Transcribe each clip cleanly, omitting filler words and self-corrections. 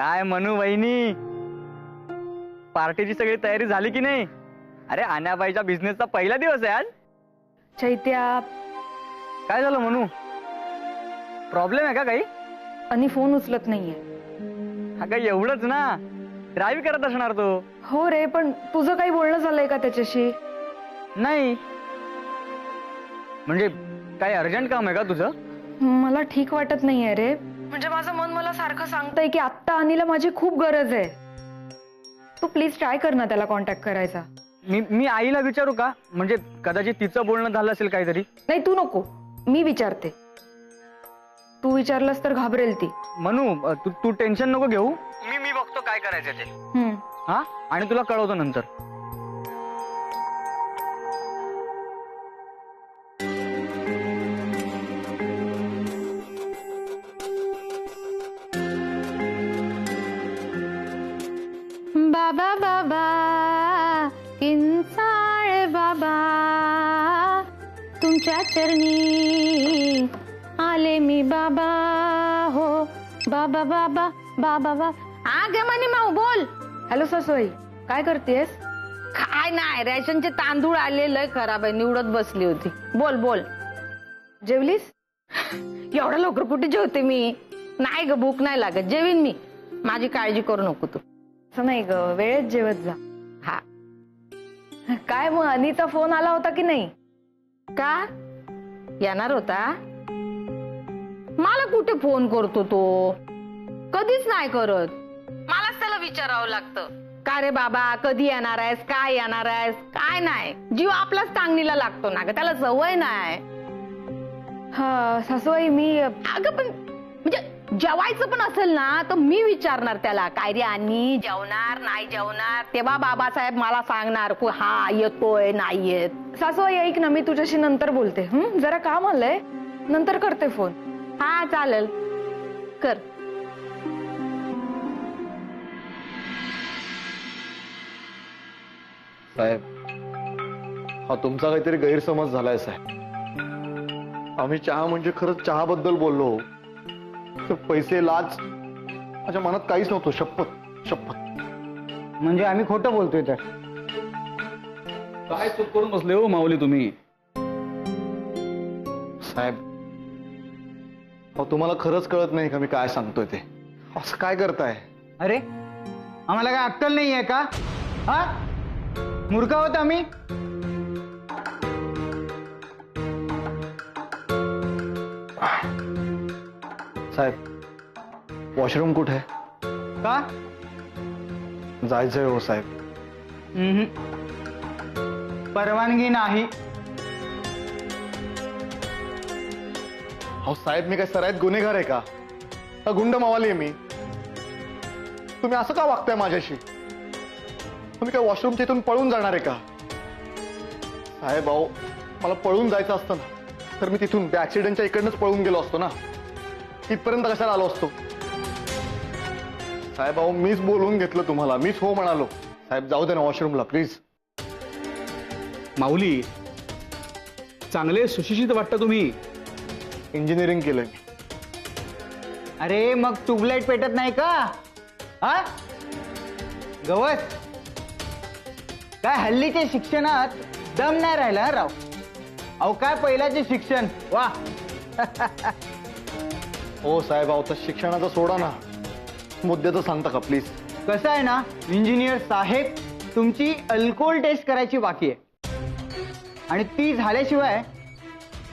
काय म्हणू वहिनी, पार्टीची सगळी तयारी झाली की नाही? अरे आण्याबाईच्या बिझनेसचा पहिला दिवस आहे आज. चैत्या, काय झालं म्हणू? प्रॉब्लेम आहे का काही? आणि फोन उचलत नाहीये. अगं एवढंच ना, ड्राईव्ह करत असणार तो. हो रे, पण तुझं काही बोलणं झालंय का त्याच्याशी? नाही म्हणजे काही अर्जंट काम आहे का तुझं? मला ठीक वाटत नाहीये रे. म्हणजे माझं मन मला सारखं सांगतंय की आत्ता अनिला माझी खूप गरज आहे. तू प्लीज ट्राय कर ना त्याला कॉन्टॅक्ट करायचा. मी आईला विचारू का? म्हणजे कदाचित तिचं बोलणं झालं असेल काहीतरी. नाही तू नको, मी विचारते. तू विचारलंस तर घाबरेल ती. म्हणू तू टेन्शन नको घेऊ. मी बघतो काय करायचं ते. हा, आणि तुला कळवतो नंतर. बाबा बाबा किंचाळ बाबा, तुमच्या चरणी आले मी बाबा. हो बाबा बाबा बाबा बाबा. आगे म्हणे माऊ बोल. हॅलो सासूबाई, काय करतेस? काय नाही, रेशनचे तांदूळ आले, लय खराब आहे, निवडत बसली होती. बोल बोल. जेवलीस? एवढ्या लवकर कुठे जेवते मी? नाही ग, भूक नाही लागत, जेवीन मी. माझी काळजी करू नको तू. असं नाही ग, वेळेत जेवत जा. हा. काय मग अनिचा फोन आला होता की नाही? का येणार होता? मला कुठे फोन करतो तो? कधीच नाही करत. मलाच त्याला विचारावं लागतं, का रे बाबा कधी येणार आहेस, काय येणार आहेस, काय नाही. जीव आपलाच टांगणीला लागतो ना ग, त्याला सवय नाही. हा सासूबाई, मी अगं पण म्हणजे जेवायचं पण असेल ना तर मी विचारणार त्याला, काय रे आणि जेवणार नाही जेवणार, तेव्हा बाबासाहेब मला सांगणार हा येतोय नाही येत. सासूबाई ऐक ना, मी तुझ्याशी नंतर बोलते. जरा काम आलंय, नंतर करते फोन. हा चालेल, कर. साहेब, हा तुमचा काहीतरी गैरसमज झालाय साहेब. आम्ही चहा म्हणजे खरंच चहा बद्दल बोललो. पैसे लाच माझ्या मनात काहीच नव्हतं. शपथ शपथ. म्हणजे आम्ही खोटं बोलतोय तर? काय चूक करून बसले हो माऊली तुम्ही? साहेब, अहो तुम्हाला खरंच कळत नाही का मी काय सांगतोय ते? असं काय करताय? अरे आम्हाला काय अक्कल नाही आहे का? हा, मूर्ख आहोत आम्ही? साहेब, वॉशरूम कुठे आहे? का? जायचंय हो साहेब. परवानगी नाही. अहो साहेब, मी काय सराईत गुन्हेगार आहे का? गुंड मावाली आहे मी? तुम्ही असं का वागताय माझ्याशी? तुम्ही काय वॉशरूमच्या इथून पळून जाणार आहे का? साहेब अहो, मला पळून जायचं असतं ना तर मी तिथून त्या ऍक्सिडेंटच्या इकडनंच पळून गेलो असतो ना. इथपर्यंत कशाला आलो असतो? साहेब अहो, मीच बोलवून घेतलं तुम्हाला, मीच हो म्हणालो. साहेब जाऊ दे ना वॉशरूमला प्लीज. माऊली, चांगले सुशिक्षित वाटतं तुम्ही. इंजिनिअरिंग केलंय मी. अरे मग ट्यूबलाईट पेटत नाही का? हा गवत, काय हल्लीच्या शिक्षणात दम नाही राहिला राव. अहो काय पहिल्याचे शिक्षण, वा. हो साहेब अहो, तर शिक्षणाचा सोडा ना, मुद्द्याचं सांगता का प्लीज? कसं आहे ना इंजिनियर साहेब, तुमची अल्कोहोल टेस्ट करायची बाकी आहे, आणि ती झाल्याशिवाय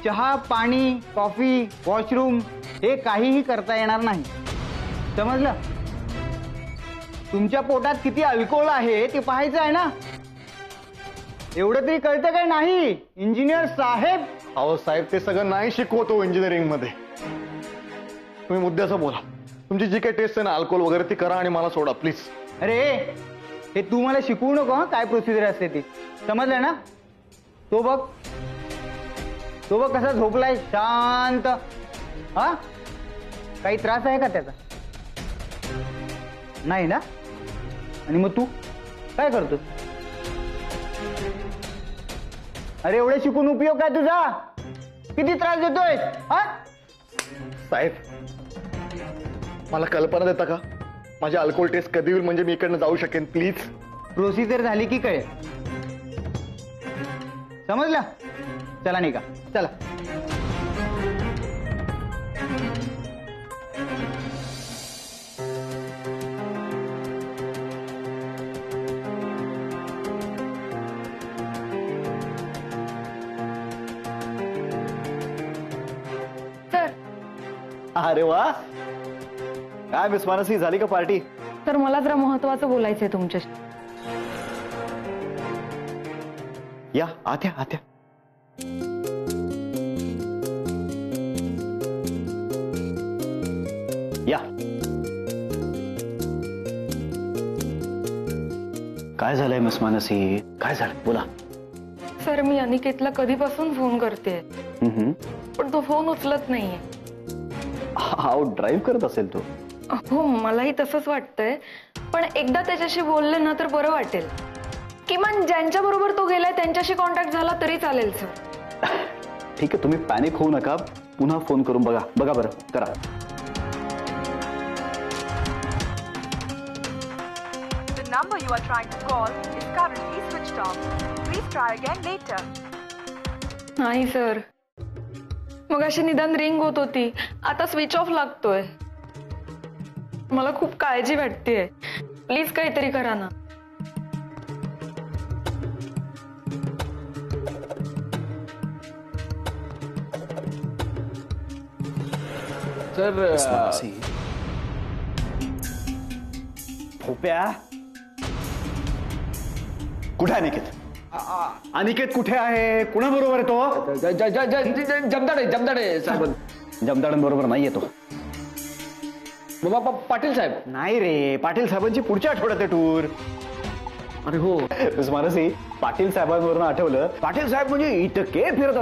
चहा, पाणी, कॉफी, वॉशरूम हे काहीही करता येणार नाही. समजलं? तुमच्या पोटात किती अल्कोहोल आहे ते पाहायचं आहे ना. एवढं तरी कळतं काय नाही इंजिनियर साहेब? अहो साहेब, ते सगळं नाही शिकवतो इंजिनिअरिंग मध्ये. तुम्ही मुद्द्याचं बोला. तुमची जी काही टेस्ट आहे ना अल्कोहोल वगैरे ती करा आणि मला सोडा प्लीज. अरे हे तू मला शिकवू नको हं, काय प्रोसिजर असते ती. समजलं ना? तो बघ कसा झोपलाय शांत. हा, काही त्रास आहे का त्याचा? नाही ना? आणि मग तू काय करतो? अरे एवढे शिकून उपयोग काय तुझा? किती त्रास देतोय? हा साहेब, मला कल्पना देता का? माझ्या अल्कोहोल टेस्ट कधी होईल म्हणजे मी इकडनं जाऊ शकेन प्लीज. प्रोसिजर झाली की कळेल. समजलं? चला निघा, चला. सर अरे वा, काय मिस मानसी, झाली का पार्टी? तर मला जरा महत्वाचं बोलायचंय तुमच्याशी. या आत्या आत्या. या. काय झालंय मिस मानसी, काय झालं बोला. सर मी अनिकेतला कधीपासून फोन करते, पण तो फोन उचलत नाहीये. आउट ड्राईव्ह करत असेल तो. हो मलाही तसंच वाटतंय, पण एकदा त्याच्याशी बोलले ना तर बरं वाटेल. किमान ज्यांच्या बरोबर तो गेलाय त्यांच्याशी कॉन्टॅक्ट झाला तरी चालेल सर. ठीक आहे, तुम्ही पॅनिक होऊ नका, पुन्हा फोन करून बघा. बघा बरं, करा. The number you are trying to call is currently switched off. Please try again later. नाही सर, मग अशी निदान रिंग होत होती, आता स्विच ऑफ लागतोय. मला खूप काळजी वाटतेय, प्लीज काहीतरी करा ना. सर भोप्या, कुठे आहे अनिकेत? अनिकेत कुठे आहे? कुणाबरोबर आहे तो? जमदाडे साहेब. जमदाडांबरोबर नाही येतो. पाटील साहेब. नाही रे, पाटील साहेबांची पुढच्या आठवड्यात आहे टूर. अरे हो. मिस मानसी, पाटील साहेबांवरून आठवलं, पाटील साहेब म्हणजे इतके फिरत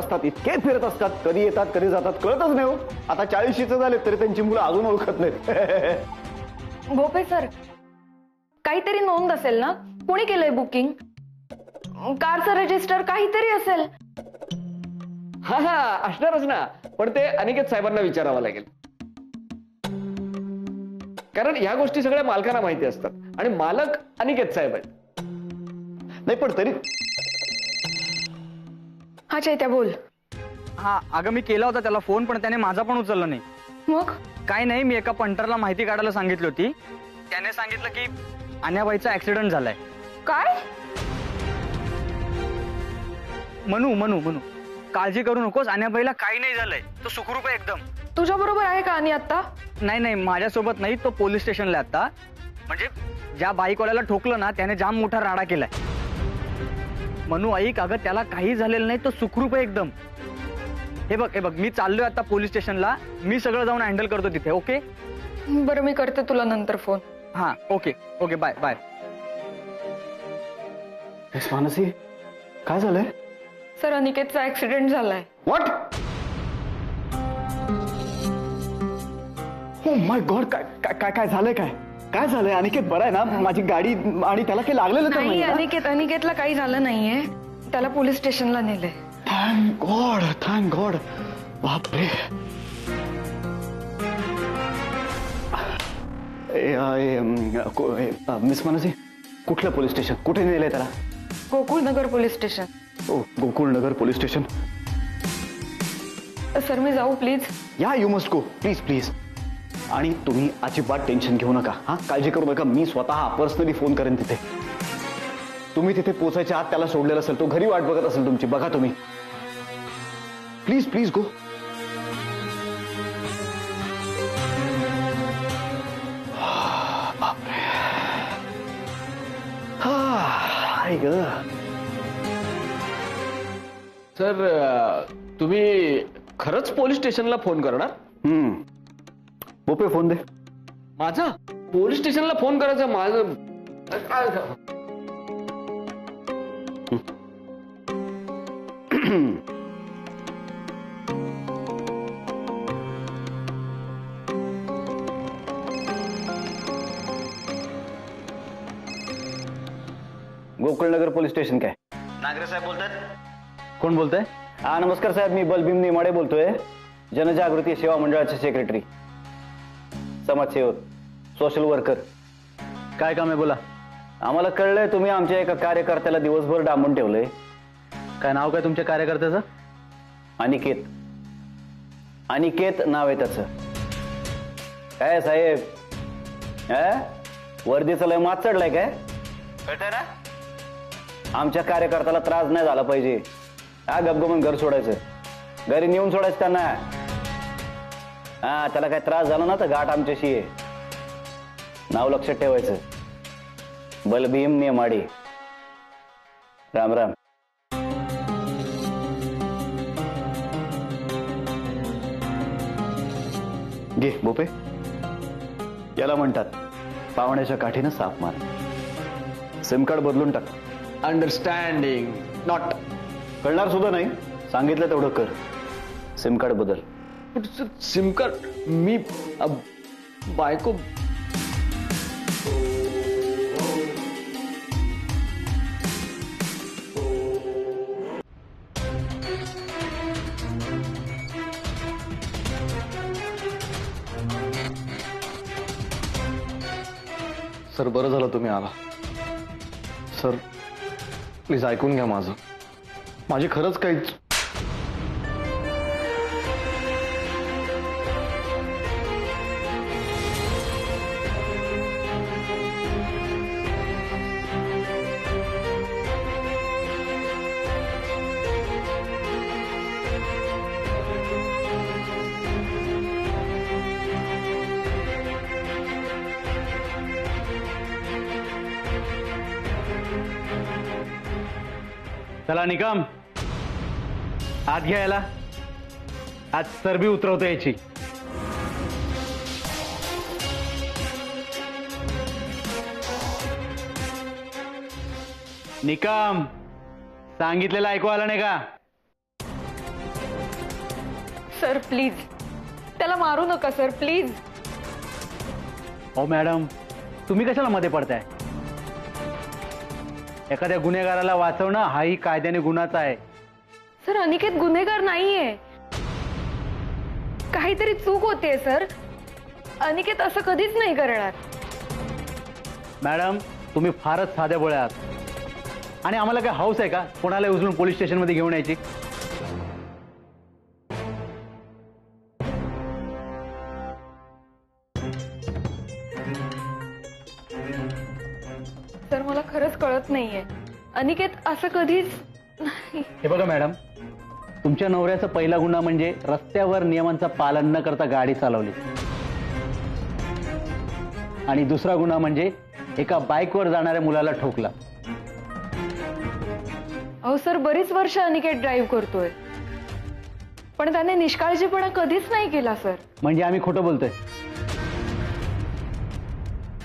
असतात, कधी येतात कधी जातात कळतच नाही हो. आता 40शीचे झाले तरी त्यांची मुलं अजून ओळखत नाहीत. भोपे सर, काहीतरी नोंद असेल ना? कोणी केलंय बुकिंग? कारचं रजिस्टर काहीतरी असेल. हा हा असणारच ना, पण ते अनिकेत साहेबांना विचारावं लागेल, कारण ह्या गोष्टी सगळ्या मालकांना माहिती असतात आणि मालक अनिकेत साहेब आहेत. नाही पण तरी. हा चैत्या बोल. हा अगं, मी केला होता त्याला फोन, पण त्याने माझा पण उचलला नाही. मग काय नाही, मी एका पंटरला माहिती काढायला सांगितली होती. त्याने सांगितलं की अन्याबाईचा ऍक्सिडेंट झालाय. काय? म्हणू काळजी करू नकोस, अन्याबाईला काही नाही झालंय, तो सुखरूप आहे एकदम. तुझ्या बरोबर आहे का आणि आता? नाही माझ्यासोबत नाही, तो पोलीस स्टेशनला आहे आता. म्हणजे ज्या बाईकवाल्याला ठोकलं ना त्याने जाम मोठा राडा केलाय. म्हणू ऐक, अगं त्याला काही झालेलं नाही, तो सुखरूप आहे एकदम. हे बघ मी चाललोय आता पोलीस स्टेशनला, मी सगळं जाऊन हँडल करतो तिथे. ओके बरं, मी करते तुला नंतर फोन. हा ओके बाय. मिस मानसी, काय झालंय? सर अनिकेतचा ऍक्सिडेंट झालाय. व्हॉट? ओ माय गॉड, काय झालंय? काय झालंय? अनिकेत बरा आहे ना? माझी गाडी आणि त्याला काही लागलेलं तर नाही, नाही? अनिकेतला काही झालं नाहीये, त्याला पोलीस स्टेशनला नेलंय. Thank God. बापरे. मिस मानसी, कुठलं पोलीस स्टेशन? कुठे नेलंय त्याला? Gokulnagar police station. Oh, Gokulnagar police station. Sir मी जाऊ प्लीज? या, यू मस्ट गो, प्लीज. आणि तुम्ही अजिबात टेन्शन घेऊ नका. हा, काळजी करू नका. मी स्वतः पर्सनली फोन करेन तिथे. तुम्ही तिथे पोहोचायच्या आत त्याला सोडलेलं असेल, तो घरी वाट बघत असेल तुमची. बघा तुम्ही, प्लीज गो. बापरे. हाय ग. सर तुम्ही खरंच पोलीस स्टेशनला फोन करणार? बोपे, फोन दे. माझा पोलीस स्टेशनला फोन करायचा? माझं काय? गोकुळनगर पोलीस स्टेशन काय? नागरे साहेब बोलतात. कोण बोलतंय? हा, नमस्कार साहेब, मी बलभीम नेमाडे बोलतोय, जनजागृती सेवा मंडळाचे सेक्रेटरी, समाजसेवक, सोशल वर्कर. काय काम आहे बोला. आम्हाला कळलंय तुम्ही आमच्या एका कार्यकर्त्याला दिवसभर डांबून ठेवलंय. काय नाव काय तुमच्या कार्यकर्त्याचं? अनिकेत. अनिकेत नाव आहे त्याचं. काय साहेब, वर्दीचं लय मात चढलाय काय? कळतंय ना? आमच्या कार्यकर्त्याला त्रास नाही झाला पाहिजे. हा, गपगमन घर सोडायचं, घरी नेऊन सोडायचं त्यांना. हा, त्याला काय त्रास झाला ना तर गाठ आमच्याशी आहे. नाव लक्षात ठेवायचं, बलभीम नेमाडे. राम राम. घे बोपे, याला म्हणतात पावण्याच्या काठीनं साप मार. सिम कार्ड बदलून टाक. Understanding not. कळणार सुद्धा नाही, सांगितलं तेवढं कर. सिम कार्ड बदल. सिम कार्ड मी बायको. सर बरं झालं तुम्ही आला. सर प्लीज ऐकून घ्या माझं. माझी खरंच काहीच. चला निकम, आत घ्यायला. आज चरबी उतरवतो याची. निकम, सांगितलेलं ऐकू आलं नाही का? सर प्लीज, त्याला मारू नका सर, प्लीज. हो मॅडम, तुम्ही कशाला मध्ये पडताय? एखाद्या गुन्हेगाराला वाचवणं हाही कायद्याने गुन्हाचा आहे. सर अनिकेत गुन्हेगार नाहीये, काहीतरी चूक होतीये सर. अनिकेत असं कधीच नाही करणार. मॅडम, तुम्ही फारच साध्या बोळ्या आहात. आणि आम्हाला काय हौस आहे का कोणाला उचलून पोलीस स्टेशनमध्ये घेऊन यायची? सर मला खरंच कळत नाहीये, अनिकेत असं कधीच नाही. हे बघा मॅडम, तुमच्या नवऱ्याचा पहिला गुन्हा म्हणजे रस्त्यावर नियमांचं पालन न करता गाडी चालवली. आणि दुसरा गुन्हा म्हणजे एका बाईकवर जाणाऱ्या मुलाला ठोकला. अहो सर, बरीच वर्ष अनिकेत ड्राईव्ह करतोय, पण त्याने निष्काळजीपणा कधीच नाही केला सर. म्हणजे आम्ही खोटं बोलतोय?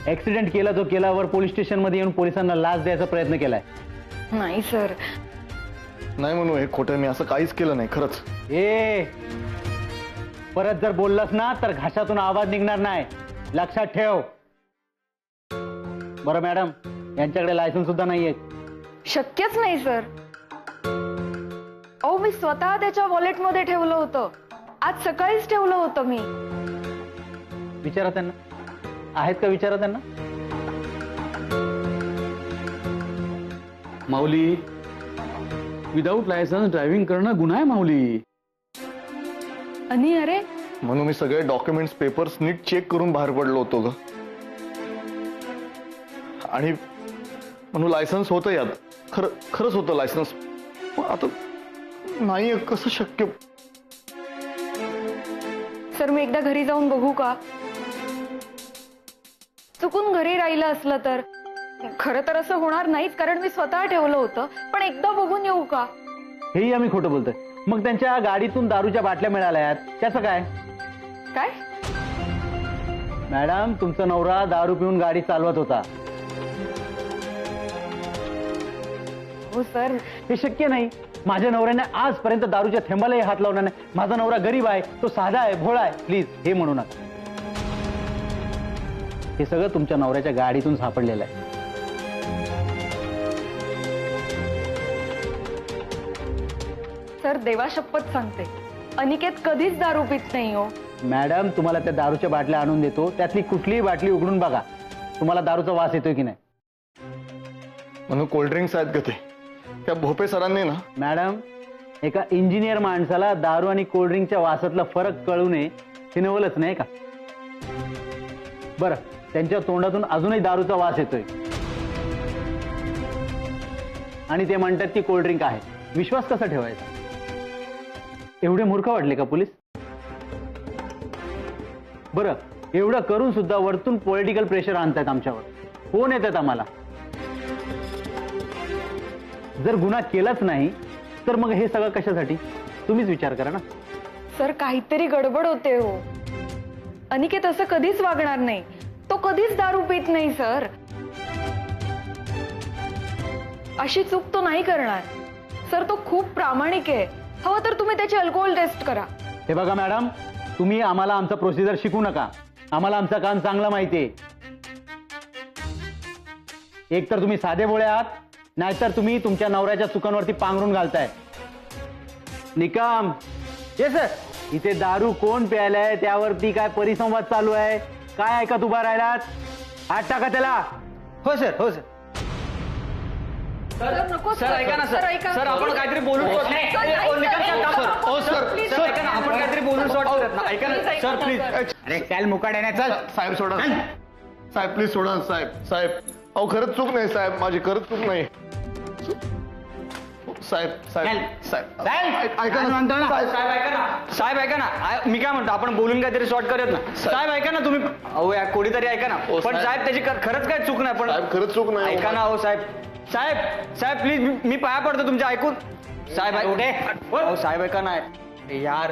ऍक्सिडेंट केला तो केल्यावर पोलीस स्टेशन मध्ये येऊन पोलिसांना लाच द्यायचा प्रयत्न केलाय. नाही सर. नाही म्हणू हे खोटं. मी असं काहीच केलं नाही खरंच. परत जर बोललास ना तर घाशातून आवाज निघणार नाही, लक्षात ठेव. बरं मॅडम, यांच्याकडे लायसन्स सुद्धा नाहीये. शक्यच नाही सर. अहो मी स्वतः त्याच्या वॉलेटमध्ये ठेवलं होतं, आज सकाळीच ठेवलं होतं मी. विचारा त्यांना, आहेत का विचारा त्यांना. माऊली, विदाऊट लायसन्स ड्रायव्हिंग करणं गुन्हा आहे माऊली. आणि अरे म्हणून मी सगळे डॉक्युमेंट्स पेपर्स नीट चेक करून बाहेर पडलो होतो ग. आणि म्हणून लायसन्स होतं यात. खरंच होतं लायसन्स. पण आता नाही, कसं शक्य? सर मी एकदा घरी जाऊन बघू का? चुकून घरी राहिलं असलं तर. खरं तर असं होणार नाहीच, कारण मी स्वतः ठेवलं होतं, पण एकदा बघून येऊ का? हेही आम्ही खोटं बोलतोय. मग त्यांच्या गाडीतून दारूच्या बाटल्या मिळाल्या, त्याचं काय? काय? मॅडम, तुमचा नवरा दारू पिऊन गाडी चालवत होता. हो सर. हे शक्य नाही. माझ्या नवऱ्याने आजपर्यंत दारूच्या थेंबालाही हात लावला नाही. माझा नवरा गरीब आहे, तो साधा आहे, भोळा आहे. प्लीज हे म्हणू नका. हे सगळं तुमच्या नवऱ्याच्या गाडीतून सापडलेलं आहे. सर देवा शपथ सांगते, अनिकेत कधीच दारू पित नाही हो. मॅडम, तुम्हाला त्या दारूच्या बाटल्या आणून देतो, त्यातली कुठलीही बाटली उघडून बघा. तुम्हाला दारूचा वास येतोय की नाही. म्हणून कोल्ड्रिंक्स आहेत का ते त्या भोपे सरांनी ना. मॅडम, एका इंजिनियर माणसाला दारू आणि कोल्ड्रिंकच्या वासातला फरक कळू नये हे नवलच नाही का. बरं, त्यांच्या तोंडातून अजूनही दारूचा वास येतोय आणि ते म्हणतात की कोल्ड्रिंक आहे. विश्वास कसा ठेवायचा. एवढे मूर्ख वाटले का पोलीस. बरं, एवढं करून सुद्धा वरतून पॉलिटिकल प्रेशर आणतायत आमच्यावर. फोन येतात आम्हाला. जर गुन्हा केलाच नाही तर मग हे सगळं कशासाठी तुम्हीच विचार करा ना. सर, काहीतरी गडबड होते हो. अनिकेत असं कधीच वागणार नाही. तो कधीच दारू पित नाही सर. अशी चूक तो नाही करणार सर. तो खूप प्रामाणिक आहे. हवं तर तुम्ही त्याची अल्कोहोल टेस्ट करा. हे बघा मॅडम, तुम्ही आम्हाला आमचा प्रोसिजर शिकू नका. आम्हाला आमचा काम चांगला माहिती आहे. एक तर तुम्ही साधे भोळे आहात, नाहीतर तुम्ही तुमच्या नवऱ्याच्या चुकांवरती पांघरून घालताय. निकम, ये सर. इथे दारू कोण प्यायलाय त्यावरती काय परिसंवाद चालू आहे. काय ऐकत उभा राहिलात. हात टाका त्याला. हो सर, हो सर. नको सर ऐका ना सर. ऐका. सर आपण काहीतरी बोलून सर, ऐका आपण काहीतरी बोलून शॉर्ट करत ना. ऐका ना सर प्लीज. अरे चल मुकाट्याने चल. साहेब सोडा. साहेब प्लीज सोडा. साहेब साहेब अहो खरंच चूक नाही साहेब. माझी खरंच चूक नाही साहेब. साहेब साहेब ऐका ना. साहेब ऐका ना. साहेब ऐका ना. मी काय म्हणतो, आपण बोलून काहीतरी शॉर्ट करत ना. साहेब ऐका ना तुम्ही. अहो या कोणीतरी ऐका ना. पण साहेब त्याची खरंच काय चूक नाही. पण साहेब खरंच चूक नाही. ऐका ना. हो साहेब. साहेब साहेब प्लीज मी पाया पडतो तुमच्या. ऐकून साहेब. हो साहेब ऐका ना यार.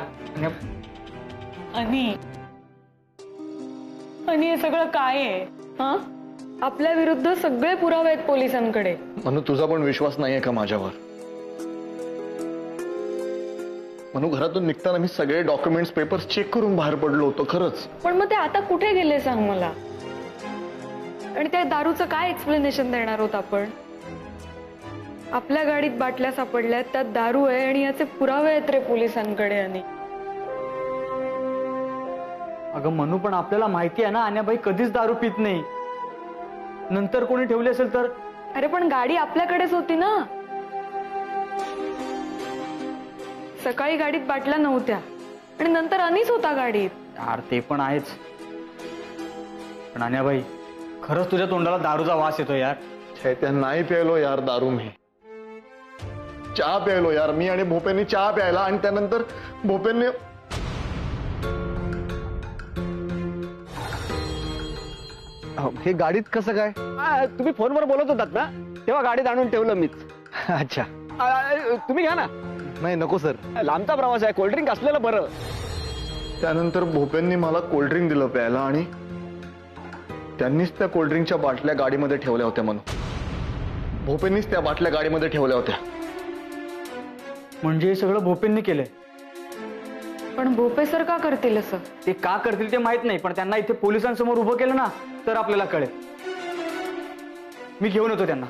आणि हे सगळं काय आहे. हा, आपल्या विरुद्ध सगळे पुरावे आहेत पोलिसांकडे. म्हणून तुझा पण विश्वास नाहीये का माझ्यावर. म्हणून घरातून निघताना मी सगळे डॉक्युमेंट्स पेपर्स चेक करून बाहेर पडलो होतो खरंच. पण मग ते आता कुठे गेले सांग मला. आणि त्या दारूचं काय एक्सप्लेनेशन देणार आहोत आपण. आपल्या गाडीत बाटल्या सापडल्यात, त्यात दारू आहे आणि याचे पुरावे आहेत रे पोलिसांकडे. आणि अगं मनू, पण आपल्याला माहिती आहे ना अन्याबाई कधीच दारू पित नाही. नंतर कोणी ठेवली असेल तर. अरे पण गाडी आपल्याकडेच होती ना. सकाळी गाडीत बाटल्या नव्हत्या आणि नंतर अनीस होता गाडीत. यार ते पण आहेच. पण अन्याबाई, खरंच तुझ्या तोंडाला दारूचा वास येतो यार. त्या नाही प्यायलो यार दारू. मी चहा प्यायलो यार. मी आणि भोपेंनी चहा प्यायला आणि त्यानंतर भोपेंनी हे गाडीत कसं काय. तुम्ही फोनवर बोलत होतात ना, तेव्हा गाडीत आणून ठेवलं मीच. अच्छा. तुम्ही घ्या ना. नाही नको सर. लांबचा प्रवास आहे. कोल्ड्रिंक असलेलं बरं. त्यानंतर भोपेंनी मला कोल्ड्रिंक दिलं प्यायला आणि त्यांनीच त्या कोल्ड्रिंकच्या बाटल्या गाडीमध्ये ठेवल्या होत्या. म्हणून भोपेंनीच त्या बाटल्या गाडीमध्ये ठेवल्या होत्या. म्हणजे हे सगळं भोपेंनी केलंय. पण भोपे सर का करतील असं. ते का करतील ते माहित नाही, पण त्यांना इथे पोलिसांसमोर उभं केलं ना तर आपल्याला कळेल. मी घेऊन येतो त्यांना.